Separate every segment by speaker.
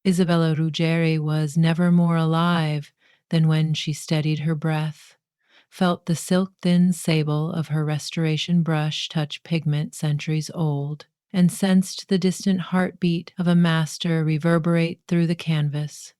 Speaker 1: Isabella Ruggeri was never more alive than when she steadied her breath, felt the silk-thin sable of her restoration brush touch pigment centuries old, and sensed the distant heartbeat of a master reverberate through the canvas.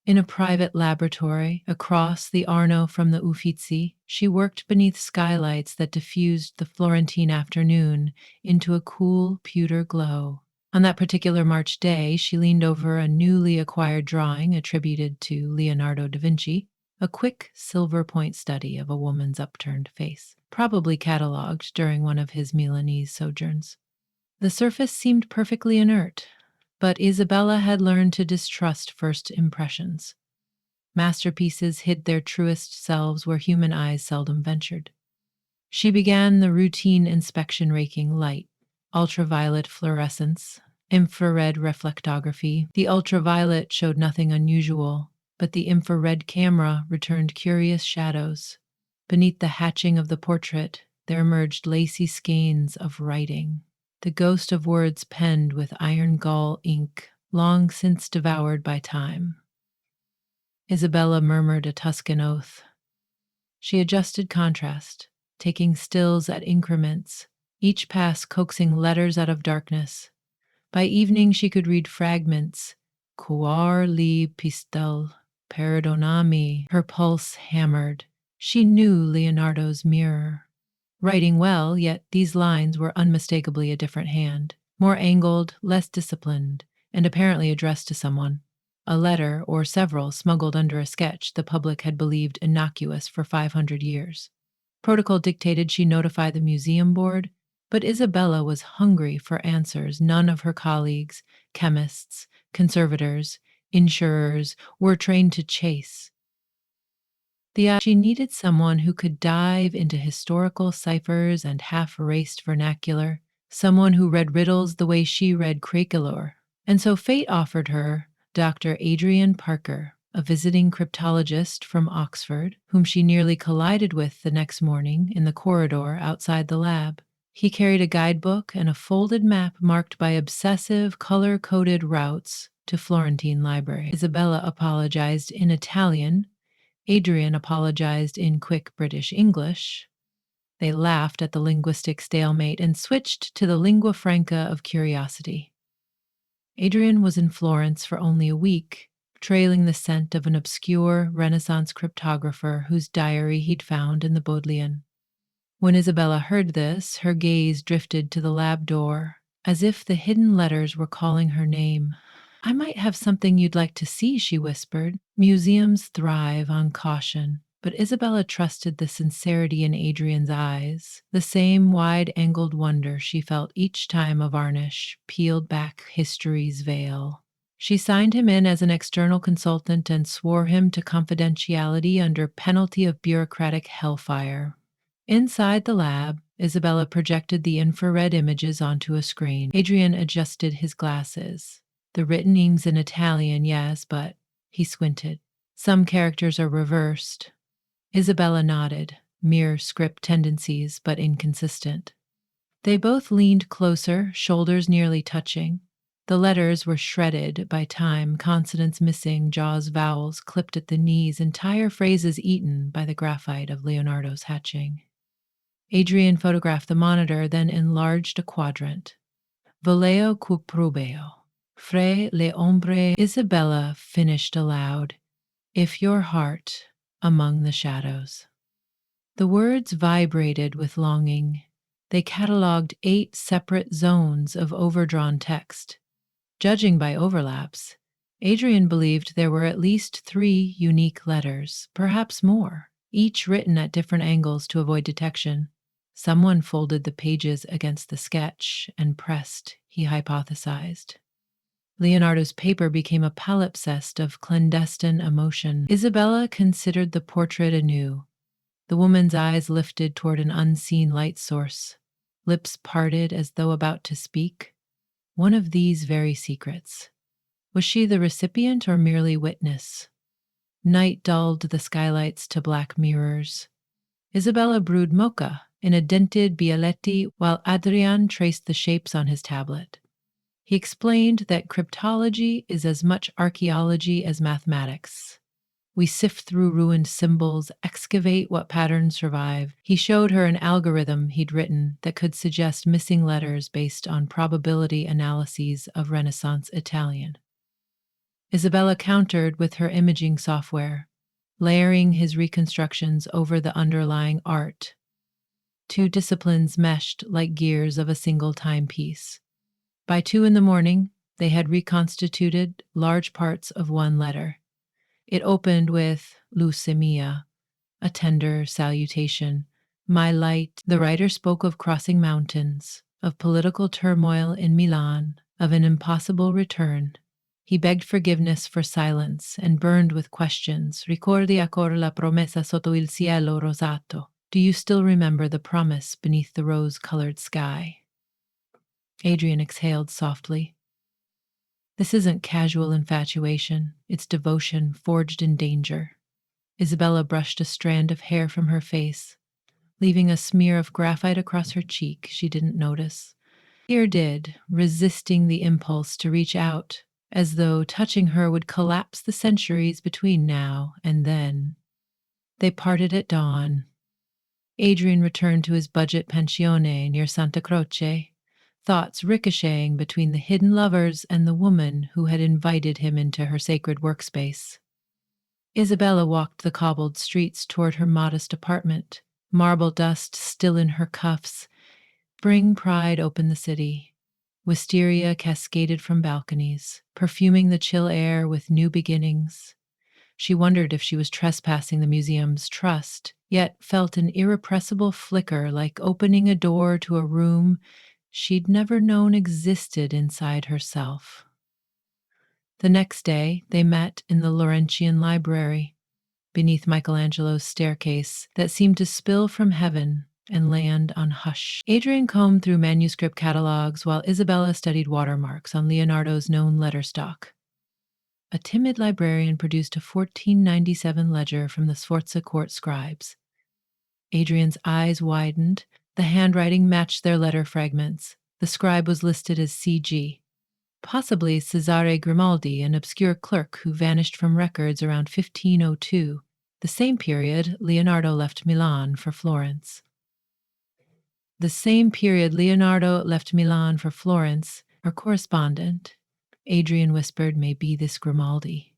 Speaker 1: In a private laboratory across the Arno from the Uffizi, she worked beneath skylights that diffused the Florentine afternoon into a cool pewter glow. On that particular March day, she leaned over a newly acquired drawing attributed to Leonardo da Vinci, a quick silver point study of a woman's upturned face, probably catalogued during one of his Milanese sojourns. The surface seemed perfectly inert, but Isabella had learned to distrust first impressions. Masterpieces hid their truest selves where human eyes seldom ventured. She began the routine inspection, raking light, ultraviolet fluorescence, infrared reflectography. The ultraviolet showed nothing unusual, but the infrared camera returned curious shadows. Beneath the hatching of the portrait, there emerged lacy skeins of writing, the ghost of words penned with iron gall ink, long since devoured by time. Isabella murmured a Tuscan oath. She adjusted contrast, taking stills at increments, each pass coaxing letters out of darkness. By evening she could read fragments. Cuor li pistel, perdonami. Her pulse hammered. She knew Leonardo's mirror. Writing well, yet these lines were unmistakably a different hand, more angled, less disciplined, and apparently addressed to someone. A letter, or several, smuggled under a sketch the public had believed innocuous for 500 years. Protocol dictated she notify the museum board, but Isabella was hungry for answers none of her colleagues, chemists, conservators, insurers, were trained to chase. She needed someone who could dive into historical ciphers and half-erased vernacular, someone who read riddles the way she read Craquelure. And so fate offered her Dr. Adrian Parker, a visiting cryptologist from Oxford, whom she nearly collided with the next morning in the corridor outside the lab. He carried a guidebook and a folded map marked by obsessive, color-coded routes to Florentine Library. Isabella apologized in Italian. Adrian apologized in quick British English. They laughed at the linguistic stalemate and switched to the lingua franca of curiosity. Adrian was in Florence for only a week, trailing the scent of an obscure Renaissance cryptographer whose diary he'd found in the Bodleian. When Isabella heard this, her gaze drifted to the lab door, as if the hidden letters were calling her name. "I might have something you'd like to see," she whispered. Museums thrive on caution, but Isabella trusted the sincerity in Adrian's eyes, the same wide-angled wonder she felt each time a varnish peeled back history's veil. She signed him in as an external consultant and swore him to confidentiality under penalty of bureaucratic hellfire. Inside the lab, Isabella projected the infrared images onto a screen. Adrian adjusted his glasses. The written name's in Italian, yes, but he squinted. Some characters are reversed. Isabella nodded, mere script tendencies, but inconsistent. They both leaned closer, shoulders nearly touching. The letters were shredded by time, consonants missing, jaws, vowels clipped at the knees, entire phrases eaten by the graphite of Leonardo's hatching. Adrian photographed the monitor, then enlarged a quadrant. Voleo cuprubeo. Fre le ombre. Isabella finished aloud. If your heart among the shadows. The words vibrated with longing. They catalogued 8 separate zones of overdrawn text. Judging by overlaps, Adrian believed there were at least 3 unique letters, perhaps more, each written at different angles to avoid detection. Someone folded the pages against the sketch and pressed, he hypothesized. Leonardo's paper became a palimpsest of clandestine emotion. Isabella considered the portrait anew. The woman's eyes lifted toward an unseen light source, lips parted as though about to speak. One of these very secrets. Was she the recipient or merely witness? Night dulled the skylights to black mirrors. Isabella brewed mocha in a dented bialetti while Adrian traced the shapes on his tablet. He explained that cryptology is as much archaeology as mathematics. We sift through ruined symbols, excavate what patterns survive. He showed her an algorithm he'd written that could suggest missing letters based on probability analyses of Renaissance Italian. Isabella countered with her imaging software, layering his reconstructions over the underlying art. Two disciplines meshed like gears of a single timepiece. By 2 in the morning, they had reconstituted large parts of one letter. It opened with leucemia, a tender salutation. My light, the writer spoke of crossing mountains, of political turmoil in Milan, of an impossible return. He begged forgiveness for silence and burned with questions. Ricordi ancora la promessa sotto il cielo rosato? Do you still remember the promise beneath the rose-colored sky? Adrian exhaled softly. This isn't casual infatuation, it's devotion forged in danger. Isabella brushed a strand of hair from her face, leaving a smear of graphite across her cheek she didn't notice. Fear did, resisting the impulse to reach out, as though touching her would collapse the centuries between now and then. They parted at dawn. Adrian returned to his budget pensione near Santa Croce, thoughts ricocheting between the hidden lovers and the woman who had invited him into her sacred workspace. Isabella walked the cobbled streets toward her modest apartment, marble dust still in her cuffs. Spring pride opened the city. Wisteria cascaded from balconies, perfuming the chill air with new beginnings. She wondered if she was trespassing the museum's trust, yet felt an irrepressible flicker like opening a door to a room she'd never known existed inside herself. The next day, they met in the Laurentian Library, beneath Michelangelo's staircase that seemed to spill from heaven and land on hush. Adrian combed through manuscript catalogs while Isabella studied watermarks on Leonardo's known letterstock. A timid librarian produced a 1497 ledger from the Sforza court scribes. Adrian's eyes widened. The handwriting matched their letter fragments. The scribe was listed as C.G., possibly Cesare Grimaldi, an obscure clerk who vanished from records around 1502, the same period Leonardo left Milan for Florence. Her correspondent, Adrian whispered, may be this Grimaldi.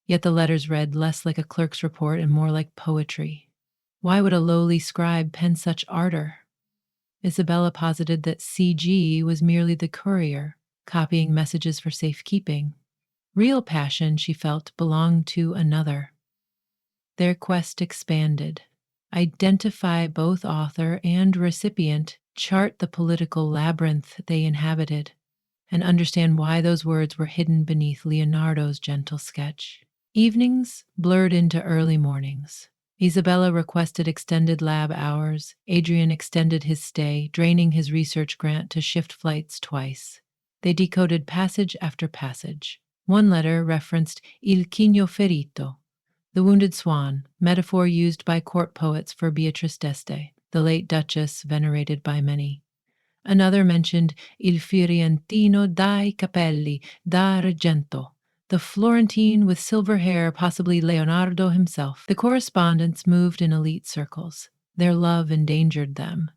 Speaker 1: Yet the letters read less like a clerk's report and more like poetry. Why would a lowly scribe pen such ardor? Isabella posited that C.G. was merely the courier, copying messages for safekeeping. Real passion, she felt, belonged to another. Their quest expanded. Identify both author and recipient, chart the political labyrinth they inhabited, and understand why those words were hidden beneath Leonardo's gentle sketch. Evenings blurred into early mornings. Isabella requested extended lab hours. Adrian extended his stay, draining his research grant to shift flights twice. They decoded passage after passage. One letter referenced il cigno ferito, the wounded swan, metaphor used by court poets for Beatrice d'Este, the late duchess venerated by many. Another mentioned il fiorentino dai capelli d'argento, the Florentine with silver hair, possibly Leonardo himself. The correspondents moved in elite circles. Their love endangered them.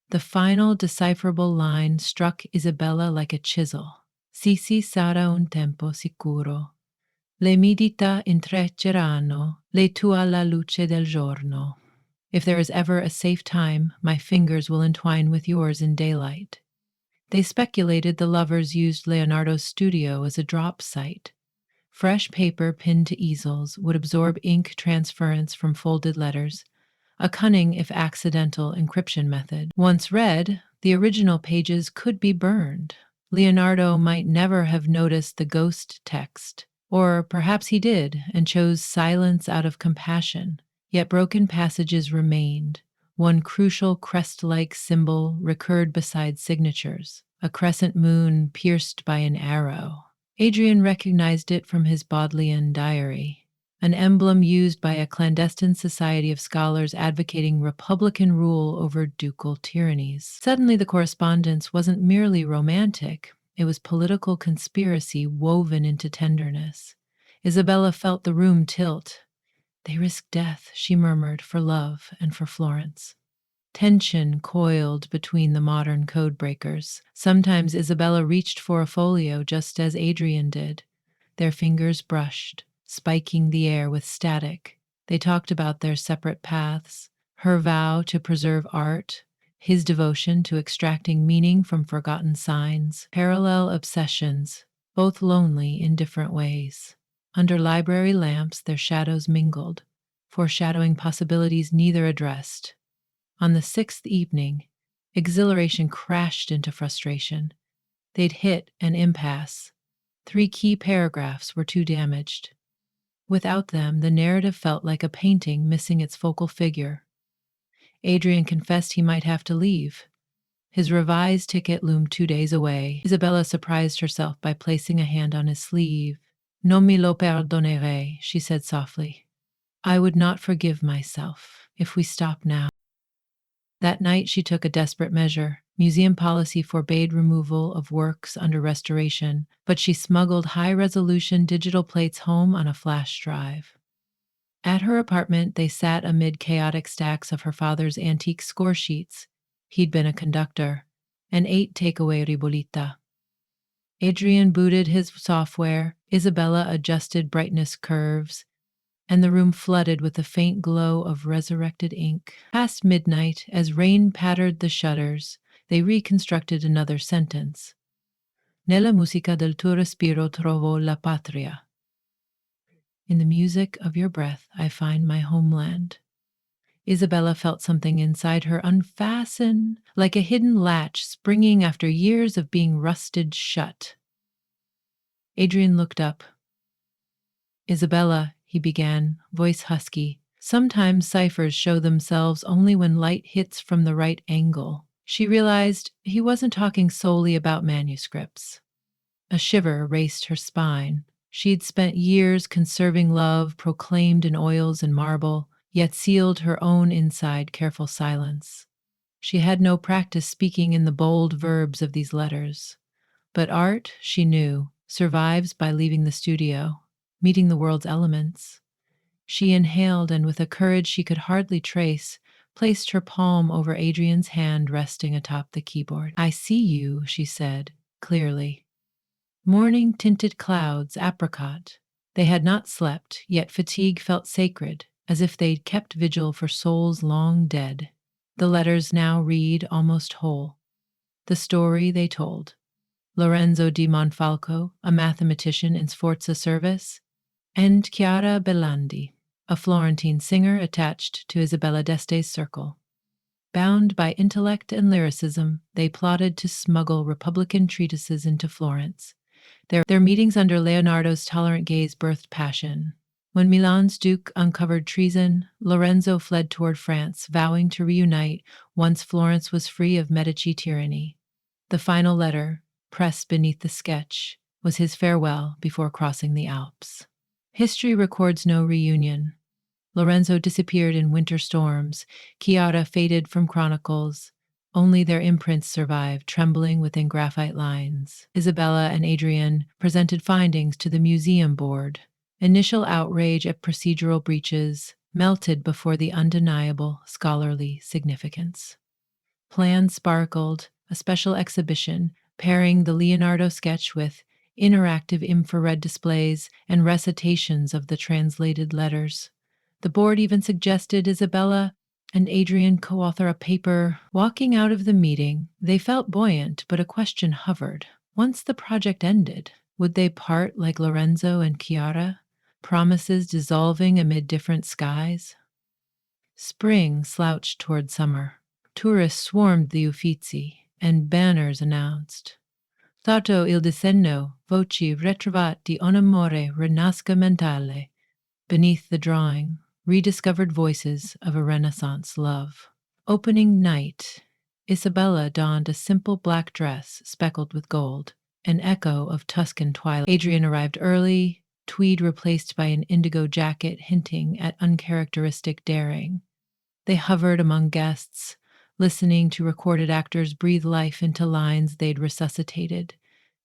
Speaker 1: The final decipherable line struck Isabella like a chisel. Si sarà un tempo sicuro. Le mie dita intrecceranno le tue alla luce del giorno. If there is ever a safe time, my fingers will entwine with yours in daylight. They speculated the lovers used Leonardo's studio as a drop site. Fresh paper pinned to easels would absorb ink transference from folded letters, a cunning if accidental encryption method. Once read, the original pages could be burned. Leonardo might never have noticed the ghost text, or perhaps he did and chose silence out of compassion. Yet broken passages remained. One crucial crest-like symbol recurred beside signatures, a crescent moon pierced by an arrow. Adrian recognized it from his Bodleian diary, an emblem used by a clandestine society of scholars advocating republican rule over ducal tyrannies. Suddenly, the correspondence wasn't merely romantic, It was political conspiracy woven into tenderness. Isabella felt the room tilt. They risked death, she murmured, for love and for Florence. Tension coiled between the modern code breakers. Sometimes Isabella reached for a folio just as Adrian did. Their fingers brushed, spiking the air with static. They talked about their separate paths, her vow to preserve art, his devotion to extracting meaning from forgotten signs, parallel obsessions, both lonely in different ways. Under library lamps, their shadows mingled, foreshadowing possibilities neither addressed. On the sixth evening, exhilaration crashed into frustration. They'd hit an impasse. 3 key paragraphs were too damaged. Without them, the narrative felt like a painting missing its focal figure. Adrian confessed he might have to leave. His revised ticket loomed 2 days away. Isabella surprised herself by placing a hand on his sleeve. Non me lo perdonerei, she said softly. I would not forgive myself if we stop now. That night she took a desperate measure. Museum policy forbade removal of works under restoration, but she smuggled high-resolution digital plates home on a flash drive. At her apartment, they sat amid chaotic stacks of her father's antique score sheets. He'd been a conductor, and ate takeaway ribolita. Adrian booted his software, Isabella adjusted brightness curves, and the room flooded with the faint glow of resurrected ink. Past midnight, as rain pattered the shutters, they reconstructed another sentence. Nella musica del tuo respiro trovo la patria. In the music of your breath, I find my homeland. Isabella felt something inside her unfasten, like a hidden latch springing after years of being rusted shut. Adrian looked up. Isabella, he began, voice husky. Sometimes ciphers show themselves only when light hits from the right angle. She realized he wasn't talking solely about manuscripts. A shiver raced her spine. She'd spent years conserving love proclaimed in oils and marble, yet sealed her own inside careful silence. She had no practice speaking in the bold verbs of these letters. But art, she knew, survives by leaving the studio, meeting the world's elements. She inhaled and, with a courage she could hardly trace, placed her palm over Adrian's hand resting atop the keyboard. I see you, she said, clearly. Morning-tinted clouds, apricot. They had not slept, yet fatigue felt sacred, as if they'd kept vigil for souls long dead. The letters now read almost whole. The story they told. Lorenzo di Monfalco, a mathematician in Sforza service, and Chiara Belandi, a Florentine singer attached to Isabella d'Este's circle. Bound by intellect and lyricism, they plotted to smuggle Republican treatises into Florence. Their meetings under Leonardo's tolerant gaze birthed passion. When Milan's duke uncovered treason, Lorenzo fled toward France, vowing to reunite once Florence was free of Medici tyranny. The final letter, pressed beneath the sketch, was his farewell before crossing the Alps. History records no reunion. Lorenzo disappeared in winter storms. Chiara faded from chronicles. Only their imprints survived, trembling within graphite lines. Isabella and Adrian presented findings to the museum board. Initial outrage at procedural breaches melted before the undeniable scholarly significance. Plans sparkled, a special exhibition pairing the Leonardo sketch with interactive infrared displays and recitations of the translated letters. The board even suggested Isabella and Adrian co-author a paper. Walking out of the meeting, they felt buoyant, but a question hovered. Once the project ended, would they part like Lorenzo and Chiara, promises dissolving amid different skies? Spring slouched toward summer. Tourists swarmed the Uffizi, and banners announced Stato il disegno, voci ritrovati un amore rinasca mentale. Beneath the drawing, rediscovered voices of a Renaissance love. Opening night, Isabella donned a simple black dress speckled with gold, an echo of Tuscan twilight. Adrian arrived early, tweed replaced by an indigo jacket hinting at uncharacteristic daring. They hovered among guests, listening to recorded actors breathe life into lines they'd resuscitated.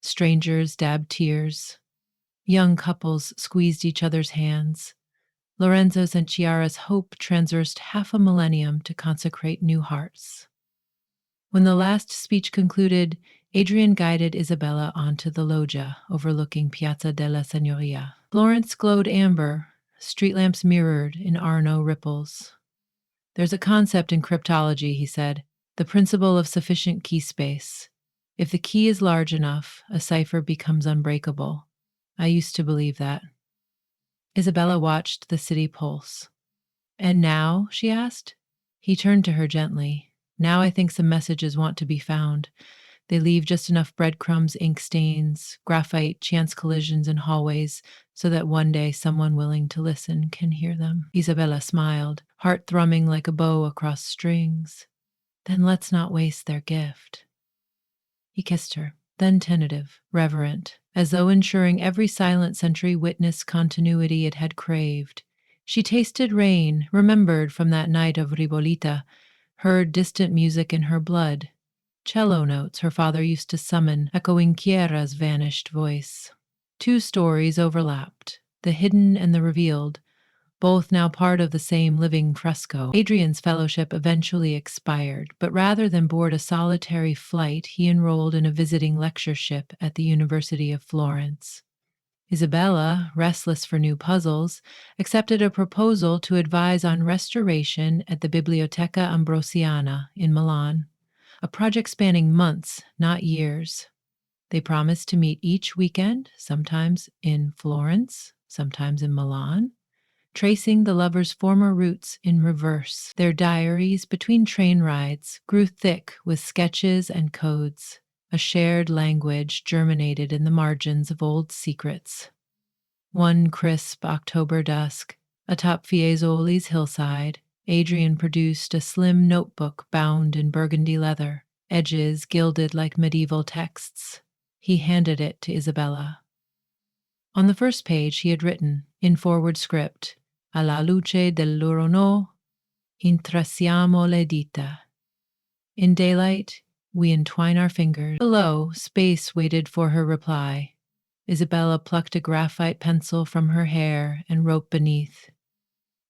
Speaker 1: Strangers dabbed tears. Young couples squeezed each other's hands. Lorenzo's and Chiara's hope traversed half a millennium to consecrate new hearts. When the last speech concluded, Adrian guided Isabella onto the loggia overlooking Piazza della Signoria. Florence glowed amber, street lamps mirrored in Arno ripples. There's a concept in cryptology, he said, the principle of sufficient key space. If the key is large enough, a cipher becomes unbreakable. I used to believe that. Isabella watched the city pulse. And now, she asked. He turned to her gently. Now I think some messages want to be found. They leave just enough breadcrumbs, ink stains, graphite, chance collisions in hallways, so that one day someone willing to listen can hear them. Isabella smiled, heart thrumming like a bow across strings. Then let's not waste their gift. He kissed her, then tentative, reverent, as though ensuring every silent century witnessed continuity it had craved. She tasted rain, remembered from that night of Ribolita, heard distant music in her blood, cello notes her father used to summon, echoing Chiara's vanished voice. Two stories overlapped, the hidden and the revealed, both now part of the same living fresco. Adrian's fellowship eventually expired, but rather than board a solitary flight, he enrolled in a visiting lectureship at the University of Florence. Isabella, restless for new puzzles, accepted a proposal to advise on restoration at the Biblioteca Ambrosiana in Milan, a project spanning months, not years. They promised to meet each weekend, sometimes in Florence, sometimes in Milan, tracing the lovers' former roots in reverse. Their diaries between train rides grew thick with sketches and codes. A shared language germinated in the margins of old secrets. One crisp October dusk, atop Fiesoli's hillside, Adrian produced a slim notebook bound in burgundy leather, edges gilded like medieval texts. He handed it to Isabella. On the first page he had written, in forward script, "Alla luce dell'urono, intrasiamo le dita." In daylight, we entwine our fingers. Below, space waited for her reply. Isabella plucked a graphite pencil from her hair and wrote beneath,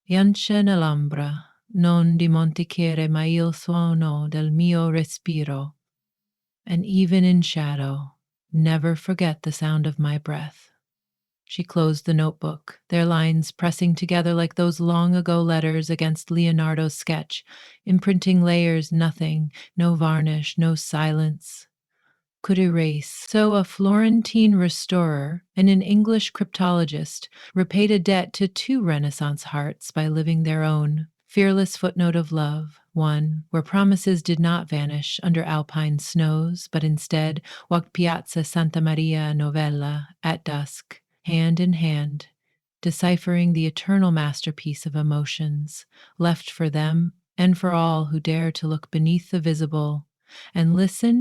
Speaker 1: "Yance nell'ombra, non dimenticare mai il suono del mio respiro." And even in shadow, never forget the sound of my breath. She closed the notebook, their lines pressing together like those long-ago letters against Leonardo's sketch, imprinting layers nothing, no varnish, no silence, could erase. So a Florentine restorer and an English cryptologist repaid a debt to two Renaissance hearts by living their own fearless footnote of love, one where promises did not vanish under alpine snows, but instead walked Piazza Santa Maria Novella at dusk, hand in hand, deciphering the eternal masterpiece of emotions, left for them and for all who dare to look beneath the visible and listen